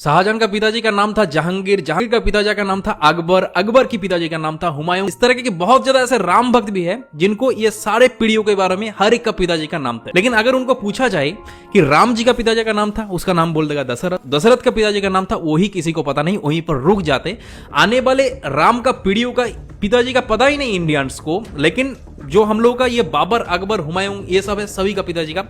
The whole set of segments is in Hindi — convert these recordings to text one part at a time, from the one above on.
शाहजहां का पिताजी का नाम था जहांगीर, जहांगीर का पिताजी का नाम था अकबर, अकबर की पिताजी का नाम था हुमायूं। इस तरह के बहुत ज्यादा ऐसे राम भक्त भी है जिनको ये सारे पीढ़ियों के बारे में हर एक का पिताजी का नाम था। लेकिन अगर उनको पूछा जाए कि राम जी का पिताजी का नाम था, उसका नाम बोल देगा दशरथ। दशरथ का पिताजी का नाम था, वही किसी को पता नहीं, वहीं पर रुक जाते। आने वाले राम का पीढ़ियों का पिताजी का पता ही नहीं इंडियंस को, लेकिन जो हम लोगों का ये बाबर, अकबर, हुमायूं, ये सब है, सभी का पिताजी का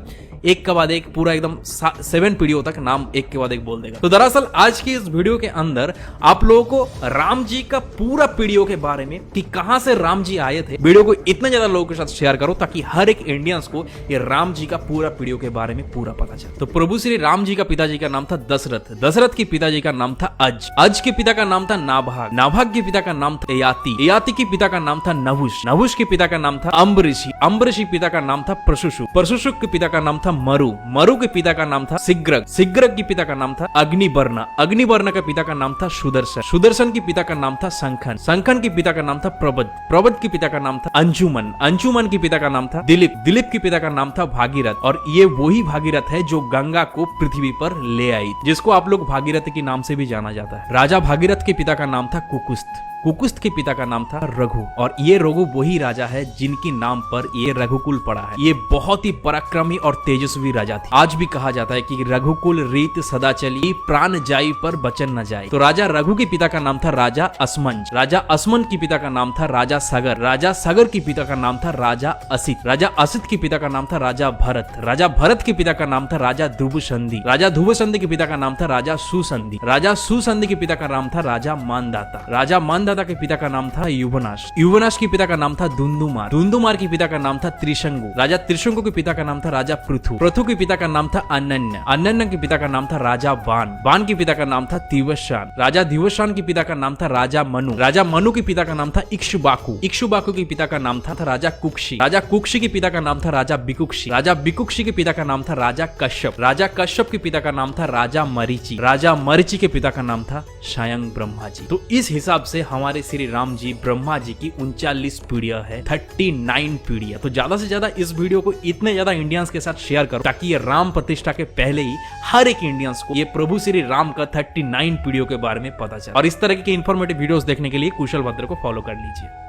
एक के बाद एक पूरा एकदम 7 पीढ़ियों तक नाम एक के बाद एक बोल देगा। तो दरअसल आज की इस वीडियो के अंदर आप लोगों को राम जी का पूरा पीढ़ियों के बारे में कि कहां से राम जी आए थे, वीडियो को इतने ज्यादा लोगों के साथ शेयर करो ताकि हर एक इंडियंस को ये राम जी का पूरा पीढ़ियों के बारे में पूरा पता चले। तो प्रभु श्री राम जी का पिताजी का नाम था दशरथ, दशरथ के पिताजी का नाम था अज, अज के पिता का नाम था नाभाग, नाभाग के पिता का नाम था ययाति, ययाति के पिता का नाम था नहुष, नहुष के पिता का नाम था अम्बरीशी, अम्बरीशी पिता का नाम था प्रशुशुक, प्रशुशुक के पिता का नाम था मरु, मरु के पिता का नाम था सिग्रग, सिग्रग के पिता का नाम था अग्निवर्ण, अग्निवर्ण के पिता का नाम था सुदर्शन, सुदर्शन के पिता का नाम था संखन, संखन के पिता का नाम था प्रबद, प्रबद के पिता का नाम था अंजुमन, अंजुमन के पिता का नाम था दिलीप, दिलीप के पिता का नाम था भागीरथ। और ये वही भागीरथ है जो गंगा को पृथ्वी पर ले आई, जिसको आप लोग भागीरथ के नाम से भी जाना जाता है। राजा भागीरथ के पिता का नाम था कुकुस्त, कुकुस्त के पिता का नाम था रघु, और ये रघु वही राजा है जिनकी नाम पर ये रघुकुल पड़ा है। ये बहुत ही पराक्रमी और तेजस्वी राजा थे। आज भी कहा जाता है कि रघुकुल रीत सदा चली, प्राण जाई पर बचन न जाए। तो राजा रघु के पिता का नाम था राजा असमंज, राजा असमंज के पिता का नाम था राजा सागर, राजा सागर के पिता का नाम था राजा असित, राजा असित के पिता का नाम था राजा भरत, राजा भरत के पिता का नाम था राजा ध्रुवसंधि, राजा ध्रुवसंधि के पिता का नाम था राजा सुसंधि, राजा सुसंधि के पिता का नाम था राजा मानदाता, राजा मानदाता के पिता का नाम था युवनाश, युवनाश के पिता का नाम था दुंदुमार, दुंदुमार के पिता का नाम था त्रिशंगु, राजा त्रिशंगु के पिता का नाम था राजा पृथु, पृथु के पिता का नाम था अनन्य, अनन्य के पिता का नाम था राजा बाण, बाण के पिता का नाम था दिवशान, राजा दिवशान के पिता का नाम था राजा मनु, राजा मनु के पिता का नाम था इक्ष्वाकु, इक्ष्वाकु के पिता का नाम था राजा कुक्षी, राजा कुक्षी के पिता का नाम था राजा बिकुक्षी, राजा बिकुक्षी के पिता का नाम था राजा कश्यप, राजा कश्यप के पिता का नाम था राजा मरीचि, राजा मरीचि के पिता का नाम था स्वयं ब्रह्मा जी। तो इस हिसाब से हमारे श्री राम जी ब्रह्मा जी की 39 पीढ़ियां है, 39 पीढ़ियां। तो ज्यादा से ज्यादा इस वीडियो को इतने ज्यादा इंडियंस के साथ शेयर करो ताकि ये राम प्रतिष्ठा के पहले ही हर एक इंडियंस को ये प्रभु श्री राम का 39 पीढ़ियों के बारे में पता चले। और इस तरह के इन्फॉर्मेटिव वीडियोस देखने के लिए कुशल भद्र को फॉलो कर लीजिए।